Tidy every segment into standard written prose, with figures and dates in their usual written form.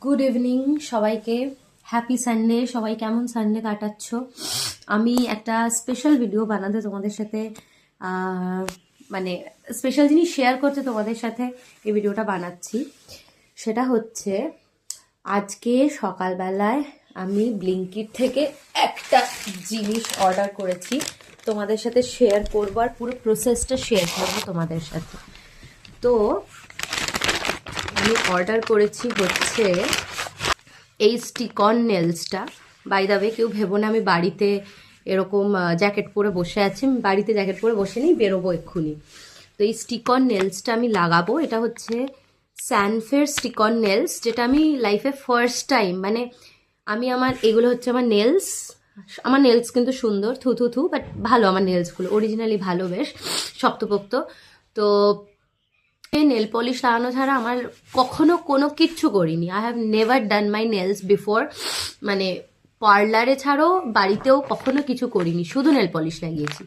Good evening সবাইকে। Happy Sunday. সবাই কেমন সানডে কাটাচ্ছ? আমি একটা স্পেশাল ভিডিও বানাতে তোমাদের সাথে মানে স্পেশাল জিনিস শেয়ার করতে তোমাদের সাথে এই ভিডিওটা বানাচ্ছি। সেটা হচ্ছে আজকে সকালবেলায় আমি ব্লিঙ্কিট থেকে একটা জিনিস অর্ডার করেছি, তোমাদের সাথে শেয়ার করবো আর পুরো প্রসেসটা শেয়ার করবো তোমাদের সাথে। তো আমি অর্ডার করেছি হচ্ছে এই স্টিক অন নেলসটা। বাই দ্য ওয়ে, কেউ ভেবো না আমি বাড়িতে এরকম জ্যাকেট পরে বসে আছি। আমি বাড়িতে জ্যাকেট পরে বসে নেই, বেরোবো এক্ষুনি। তো এই স্টিক অন নেলসটা আমি লাগাবো। এটা হচ্ছে স্যানফের স্টিক অন নেলস, যেটা আমি লাইফে ফার্স্ট টাইম মানে এগুলো হচ্ছে আমার নেলস। আমার নেলস কিন্তু সুন্দর, থু থু থু, বাট ভালো। আমার নেলসগুলো অরিজিনালি ভালো, বেশ শক্তপোক্ত। তো নেল পলিশ লাগানো ছাড়া আমার কখনো কোনো কিচ্ছু করিনি। I have never done my nails before, মানে পার্লারে ছাড়াও বাড়িতেও কখনো কিছু করিনি, শুধু নেল পলিশ লাগিয়েছি।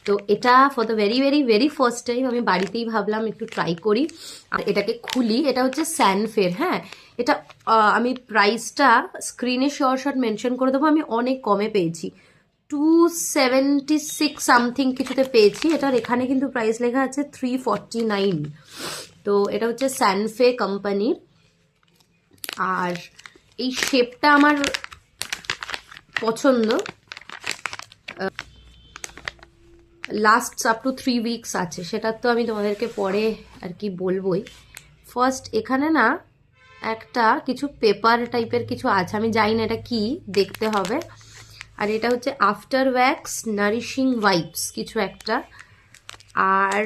তো এটা for the very very very first time আমি বাড়িতেই ভাবলাম একটু ট্রাই করি। আর এটাকে খুলি। এটা হচ্ছে স্যানফের। হ্যাঁ, এটা আমি প্রাইসটা স্ক্রিনে শর্ট মেনশন করে দেবো। আমি অনেক কমে পেয়েছি, 276 সামথিং কিছুতে পেয়েছি। এটার এখানে কিন্তু প্রাইস লেখা আছে 349। তো এটা হচ্ছে স্যানফে কোম্পানির। আর এই শেপটা আমার পছন্দ। লাস্ট আপ টু 3 উইকস আছে, সেটা তো আমি তোমাদেরকে পরে আর কি বলবোই। ফার্স্ট এখানে না একটা কিছু পেপার টাইপের কিছু আছে, আমি জানি না এটা কি, দেখতে হবে। আর এটা হচ্ছে আফটার ওয়্যাক্স নারিশিং ওয়াইপস কিছু একটা। আর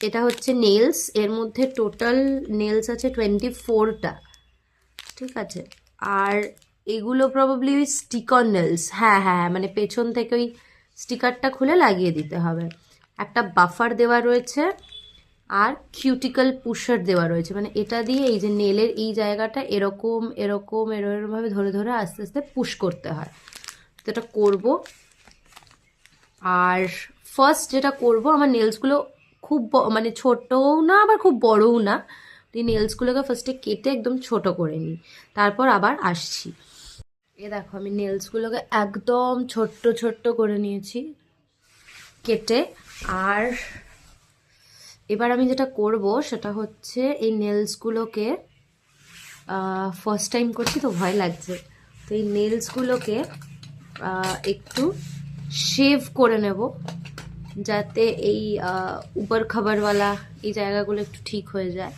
এটা হচ্ছে নেলস। এর মধ্যে টোটাল নেলস আছে 24টা, ঠিক আছে। আর এগুলো প্রবাবলি ওই স্টিক অন নেলস। হ্যাঁ হ্যাঁ, মানে পেছন থেকে ওই স্টিকারটা খুলে লাগিয়ে দিতে হবে। একটা বাফার দেওয়া রয়েছে আর কিউটিকল পুশার দেওয়া রয়েছে। মানে এটা দিয়ে এই যে নেলের এই জায়গাটা এরকম এরকম এরকমভাবে ধরে ধরে আস্তে আস্তে পুশ করতে হয়। তো এটা করবো। আর ফার্স্ট যেটা করব, আমার নেলসগুলো খুব মানে ছোটও না আবার খুব বড়ও না। এই নেলসগুলোকে ফার্স্টে কেটে একদম ছোট করে নিই, তারপর আবার আসছি। এ দেখো, আমি নেলসগুলোকে একদম ছোট্ট ছোট্ট করে নিয়েছি কেটে। আর এবার আমি যেটা করব সেটা হচ্ছে এই নেলসগুলোকে ফার্স্ট টাইম করছি তো ভয় লাগছে। তো এই নেলসগুলোকে একটু শেভ করে নেব, যাতে এই উপর খাবারওয়ালা এই জায়গাগুলো একটু ঠিক হয়ে যায়।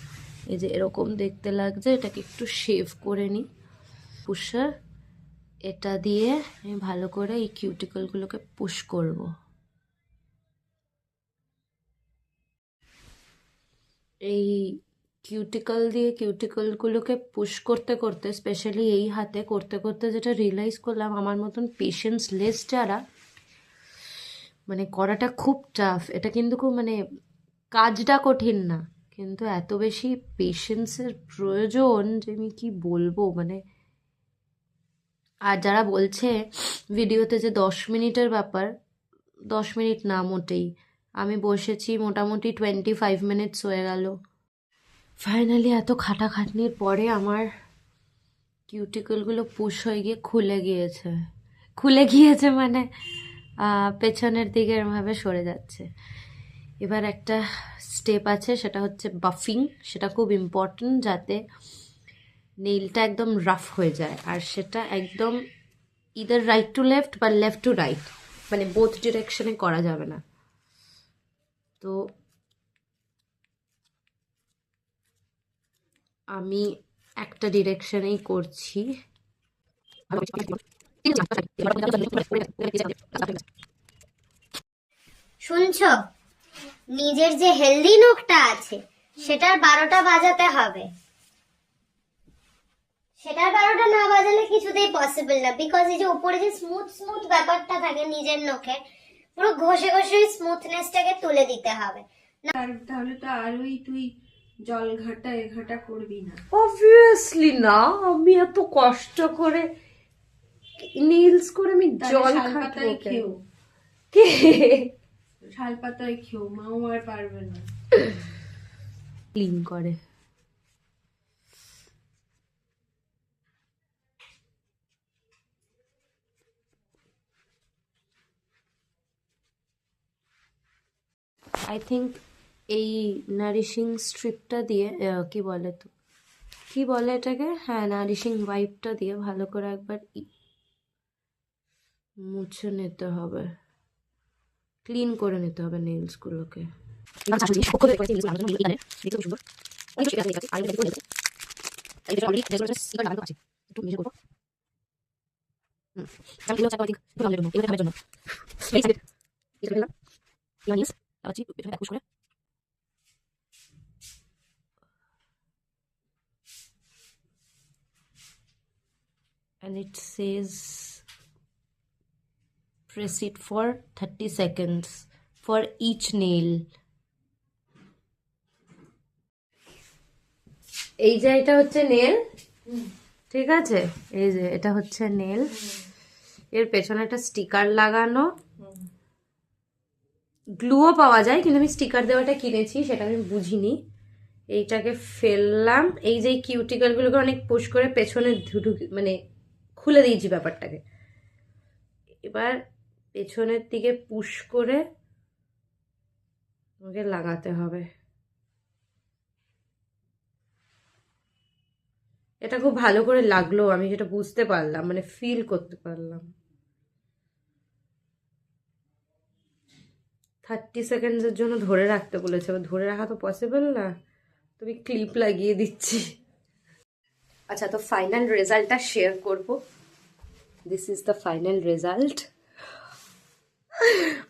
এই যে এরকম দেখতে লাগছে, এটাকে একটু শেভ করে নিই পুষার। এটা দিয়ে আমি ভালো করে এই কিউটিকলগুলোকে পুশ করব। এই কিউটিকল দিয়ে কিউটিকলগুলোকে পুশ করতে করতে, স্পেশালি এই হাতে করতে করতে, যেটা রিয়েলাইজ করলাম, আমার মতন পেশেন্স লেস যারা, মানে করাটা খুব টাফ। এটা কিন্তু খুব মানে কাজটা কঠিন না, কিন্তু এত বেশি পেশেন্সের প্রয়োজন যে আমি কি বলবো মানে। আর যারা বলছে ভিডিওতে যে 10 মিনিটের ব্যাপার, 10 মিনিট না মোটেই। আমি বসেছি মোটামুটি 25 মিনিটস হয়ে গেল। ফাইনালি এত খাটাখাটনির পরে আমার কিউটিকলগুলো পুশ হয়ে গিয়ে খুলে গিয়েছে মানে পেছনের দিকে এরমভাবে সরে যাচ্ছে। এবার একটা স্টেপ আছে, সেটা হচ্ছে বাফিং। সেটা খুব ইম্পর্টেন্ট, যাতে নেইলটা একদম রাফ হয়ে যায়। আর সেটা একদম ইদার রাইট টু লেফট বা লেফট টু রাইট, মানে বোথ ডিরেকশনে করা যাবে না। তো আমি একটা ডিরেকশনেই করছি। শুনছো, নিজের যে হেলদি নখটা আছে সেটার 12টা বাজাতে হবে। সেটার 12টা না বাজালে কিছুতেই পসিবল না, বিকজ এই যে উপরে যে স্মুথ স্মুথ ব্যাপারটা থাকে নিজের নখে, পুরো ঘষে ঘষে ওই স্মুথনেসটাকে তুলে দিতে হবে। তাহলে তো আরোই তুই জল ঘাটা ঘাটা করবি না। অবভিয়াসলি না, আমি এত কষ্ট করে নেলস করে আমি জল শালপাতায় খেও, কে শালপাতায় খেও, মাও আর পারবে না। ক্লিন করে। আই থিঙ্ক এই নারিশিং স্ট্রিপটা দিয়ে কি বলে তো, কি বলে এটাকে, হ্যাঁ নারিশিং ওয়াইপটা দিয়ে ভালো করে একবার মুছে নিতে হবে, ক্লিন করে নিতে হবে নেলসগুলোকে। And it says press it for 30 seconds for each nail. এই যে এটা হচ্ছে নেল, ঠিক আছে, এই যে এটা হচ্ছে নেল, এর পেছনে একটা স্টিকার লাগানো, গ্লুও পাওয়া যায় কিন্তু আমি স্টিকার দেওয়াটা কিনেছি, সেটা আমি বুঝিনি। এইটাকে ফেললাম, এই যে কিউটিক্যাল গুলোকে অনেক পুশ করে পেছনে মানে খুলে দিয়েছি ব্যাপারটাকে। এবার পেছনের দিকে পুশ করে ওকে লাগাতে হবে। এটা খুব ভালো করে লাগলো, আমি যেটা বুঝতে পারলাম, মানে ফিল করতে পারলাম। 30 সেকেন্ডসের জন্য ধরে রাখতে বলেছে, এবার ধরে রাখা তো পসিবল না, তুমি ক্লিপ লাগিয়ে দিচ্ছি। আচ্ছা, তো ফাইনাল রেজাল্টটা শেয়ার করব। This is the final result.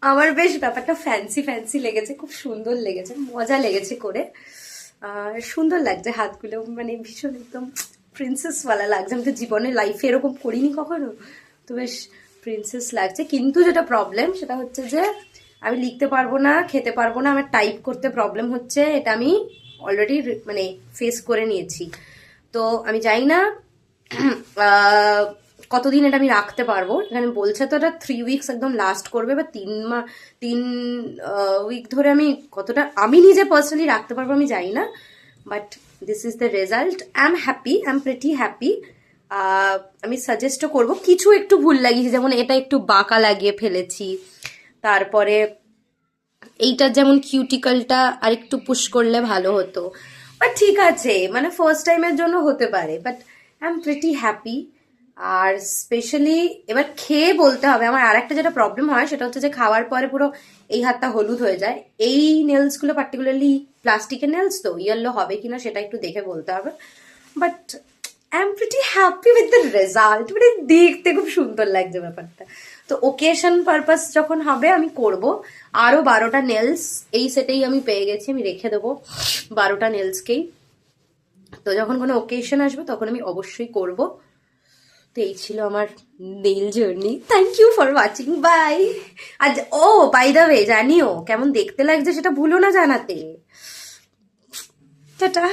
আমার বেশ ব্যাপারটা ফ্যান্সি ফ্যান্সি লেগেছে, খুব সুন্দর লেগেছে, মজা লেগেছে করে, আর সুন্দর লাগছে হাতগুলো, মানে ভীষণ একদম প্রিন্সেসওয়ালা লাগছে। আমি তো জীবনে লাইফে এরকম করিনি কখনো, তো বেশ প্রিন্সেস লাগছে। কিন্তু যেটা প্রবলেম সেটা হচ্ছে যে আমি লিখতে পারবো না, খেতে পারবো না, আমার টাইপ করতে প্রবলেম হচ্ছে, এটা আমি অলরেডি মানে ফেস করে নিয়েছি। তো আমি জানি না কতদিন এটা আমি রাখতে পারবো। এখানে বলছে তো এটা 3 উইকস একদম লাস্ট করবে, বা 3 উইক ধরে আমি কতটা আমি নিজে পার্সোনালি রাখতে পারবো আমি জানি না, but this is the result. I am happy, I am pretty happy. আমি সাজেস্টও করবো, কিছু একটু ভুল লাগিয়েছি, যেমন এটা একটু বাঁকা লাগিয়ে ফেলেছি, তারপরে এইটার যেমন কিউটিকলটা আর একটু পুশ করলে ভালো হতো, বাট ঠিক আছে, মানে ফার্স্ট টাইমের জন্য হতে পারে, but I am pretty happy. আর স্পেশালি এবার খেয়ে বলতে হবে, আমার আর একটা যেটা প্রবলেম হয় সেটা হচ্ছে যে খাওয়ার পরে পুরো এই হাতটা হলুদ হয়ে যায়। এই নেলসগুলো পার্টিকুলারলি প্লাস্টিকের নেলস, তো ইয়েলো হবে কিনা সেটা একটু দেখে বলতে হবে, but I am pretty happy with the result. মানে দেখতে খুব সুন্দর লাগছে ব্যাপারটা। তো ওকেশন পারপাস যখন হবে আমি করব। আরও 12টা নেলস এই সেটেই আমি পেয়ে গেছি, আমি রেখে দেবো 12টা নেলসকেই। তো যখন কোনো ওকেশন আসবে তখন আমি অবশ্যই করব। তো এই ছিল আমার nail journey. Thank you for watching, bye. আর ও বাই দ্য ওয়ে, জানিও কেমন দেখতে লাগছে সেটা ভুলো না জানাতে। টাটা।